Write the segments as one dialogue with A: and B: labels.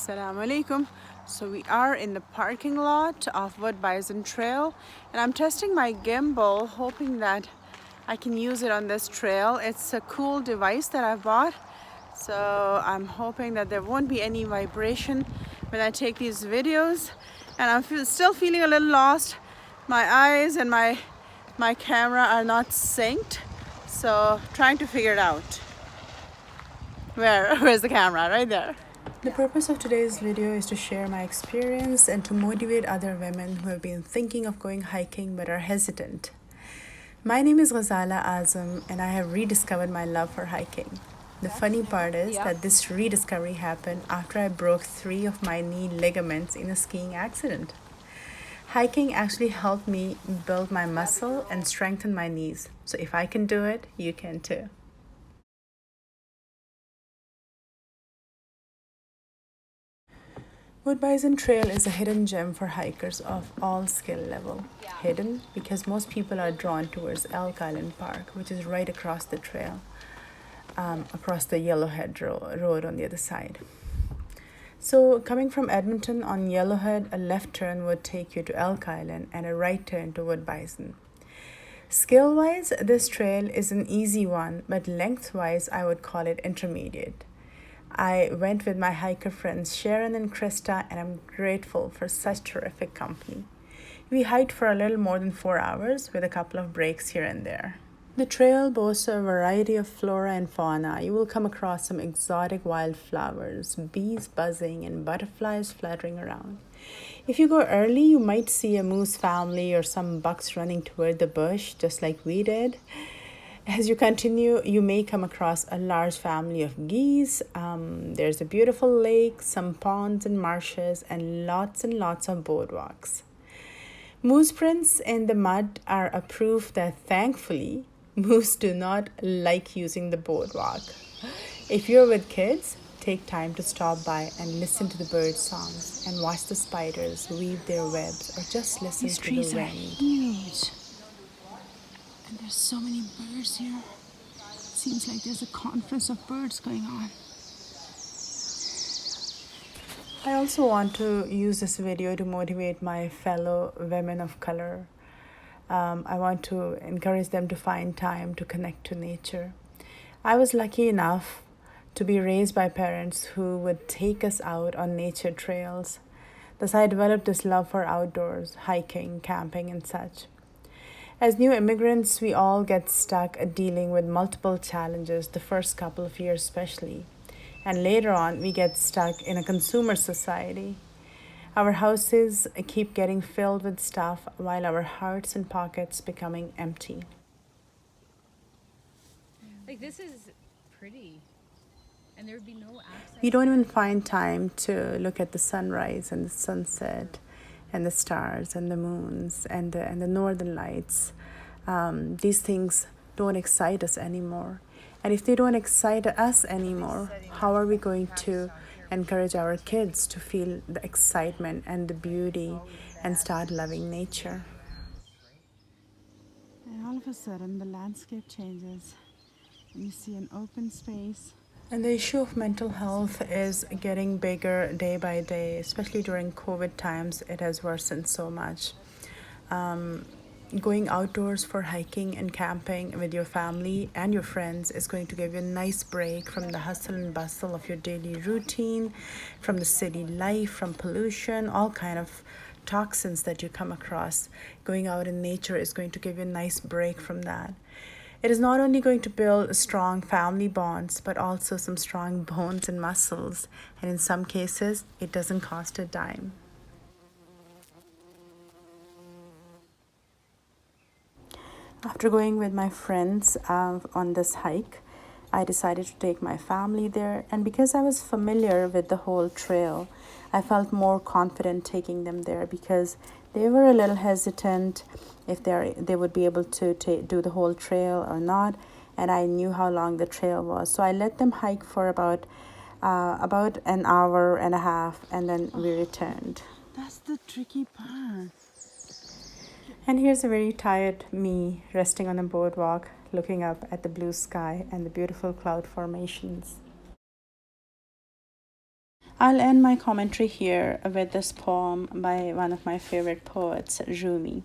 A: Assalamu alaikum. So we are in the parking lot of Bison Trail, and I'm testing my gimbal, hoping that I can use it on this trail. It's a cool device that I bought, so I'm hoping that there won't be any vibration when I take these videos. And I'm still feeling a little lost. My eyes and my camera are not synced, so trying to figure it out. Where's the camera? Right there. The purpose of today's video is to share my experience and to motivate other women who have been thinking of going hiking but are hesitant. My name is Ghazala Azam and I have rediscovered my love for hiking. The funny part is that this rediscovery happened after I broke 3 of my knee ligaments in a skiing accident. Hiking actually helped me build my muscle and strengthen my knees. So if I can do it, you can too. Bison Trail is a hidden gem for hikers of all skill level. Hidden because most people are drawn towards Elk Island Park, which is right across the trail, across the Yellowhead Road on the other side. So coming from Edmonton on Yellowhead, a left turn would take you to Elk Island and a right turn to Bison. Skill-wise, this trail is an easy one, but length-wise, I would call it intermediate. I went with my hiker friends Sharon and Krista, and I'm grateful for such terrific company. We hiked for a little more than 4 hours with a couple of breaks here and there. The trail boasts a variety of flora and fauna. You will come across some exotic wildflowers, bees buzzing, and butterflies fluttering around. If you go early, you might see a moose family or some bucks running toward the bush, just like we did. As you continue, you may come across a large family of geese. There's a beautiful lake, some ponds and marshes, and lots of boardwalks. Moose prints in the mud are a proof that, thankfully, moose do not like using the boardwalk. If you're with kids, take time to stop by and listen to the bird songs and watch the spiders weave their webs or just listen to the wind. These trees are huge. And there's so many birds here. Seems like there's a conference of birds going on. I also want to use this video to motivate my fellow women of color. I want to encourage them to find time to connect to nature. I was lucky enough to be raised by parents who would take us out on nature trails. Thus, I developed this love for outdoors, hiking, camping, and such. As new immigrants, we all get stuck dealing with multiple challenges, the first couple of years especially. And later on, we get stuck in a consumer society. Our houses keep getting filled with stuff while our hearts and pockets becoming empty.
B: Like, this is pretty. And there would be no access.
A: We don't even find time to look at the sunrise and the sunset and the stars and the moons and the northern lights. These things don't excite us anymore. And if they don't excite us anymore, how are we going to encourage our kids to feel the excitement and the beauty and start loving nature? And all of a sudden, the landscape changes and you see an open space. And the issue of mental health is getting bigger day by day, especially during COVID times. It has worsened so much. Going outdoors for hiking and camping with your family and your friends is going to give you a nice break from the hustle and bustle of your daily routine, from the city life, from pollution, all kind of toxins that you come across. Going out in nature is going to give you a nice break from that. It is not only going to build strong family bonds, but also some strong bones and muscles. And in some cases, it doesn't cost a dime. After going with my friends on this hike, I decided to take my family there. And because I was familiar with the whole trail, I felt more confident taking them there because they were a little hesitant if they would be able to do the whole trail or not. And I knew how long the trail was. So I let them hike for about an hour and a half, and then we returned. That's the tricky part. And here's a very tired me resting on a boardwalk, looking up at the blue sky and the beautiful cloud formations. I'll end my commentary here with this poem by one of my favorite poets, Rumi.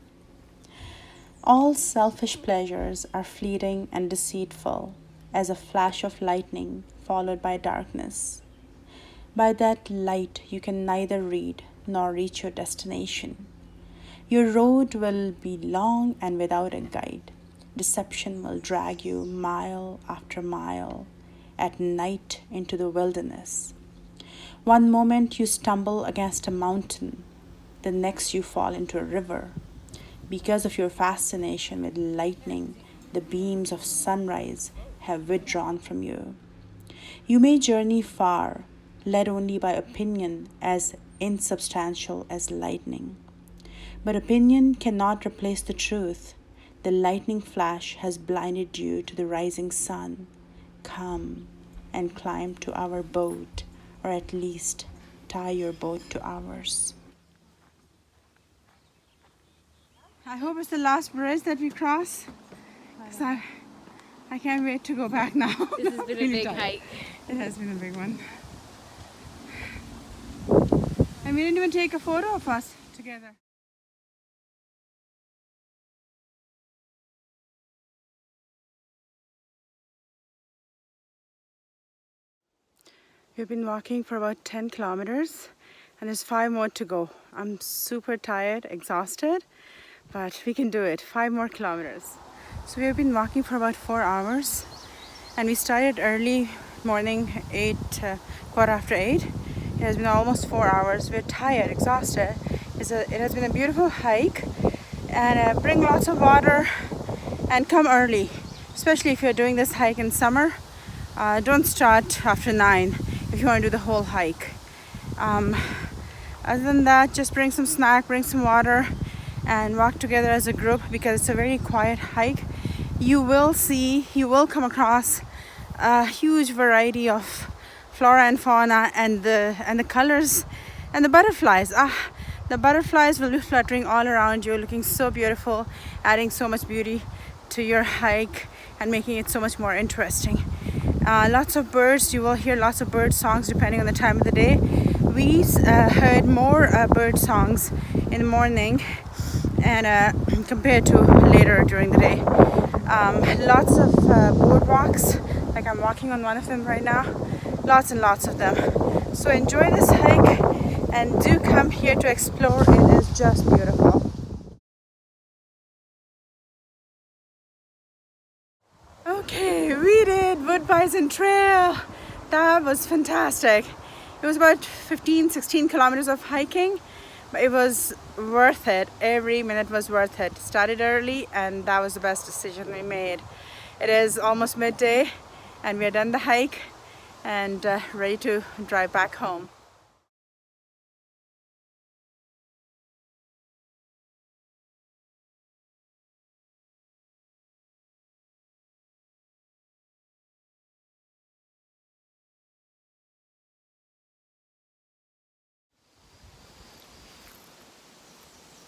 A: All selfish pleasures are fleeting and deceitful, as a flash of lightning followed by darkness. By that light you can neither read nor reach your destination. Your road will be long and without a guide. Deception will drag you mile after mile at night into the wilderness. One moment you stumble against a mountain, the next you fall into a river. Because of your fascination with lightning, the beams of sunrise have withdrawn from you. You may journey far, led only by opinion as insubstantial as lightning. But opinion cannot replace the truth. The lightning flash has blinded you to the rising sun. Come and climb to our boat, or at least tie your boat to ours. I hope it's the last bridge that we cross, because I can't wait to go back now.
B: This has been a big hike.
A: It has been a big one. And we didn't even take a photo of us together. We've been walking for about 10 kilometers and there's 5 more to go. I'm super tired, exhausted, but we can do it. 5 more kilometers. So we've been walking for about 4 hours and we started early morning, quarter after 8. It has been almost 4 hours. We're tired, exhausted. It has been a beautiful hike, and bring lots of water and come early, especially if you're doing this hike in summer. Don't start after 9 if you want to do the whole hike. Other than that, just bring some snack, bring some water, and walk together as a group, because it's a very quiet hike. You will come across a huge variety of flora and fauna, and the colors and the butterflies. The butterflies will be fluttering all around you, looking so beautiful, adding so much beauty to your hike and making it so much more interesting. Lots of birds. You will hear lots of bird songs depending on the time of the day. We heard more bird songs in the morning and compared to later during the day. Lots of boardwalks, like I'm walking on one of them right now. Lots and lots of them. So enjoy this hike and do come here to explore. It is just beautiful. Okay, we did Bison Trail. That was fantastic. It was about 15-16 kilometers of hiking, but it was worth it. Every minute was worth it. Started early, and that was the best decision we made. It is almost midday and we are done the hike and ready to drive back home.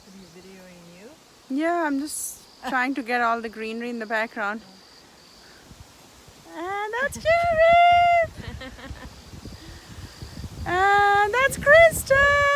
B: Are you videoing you?
A: Yeah, I'm just trying to get all the greenery in the background. And that's Karen! And that's Krista!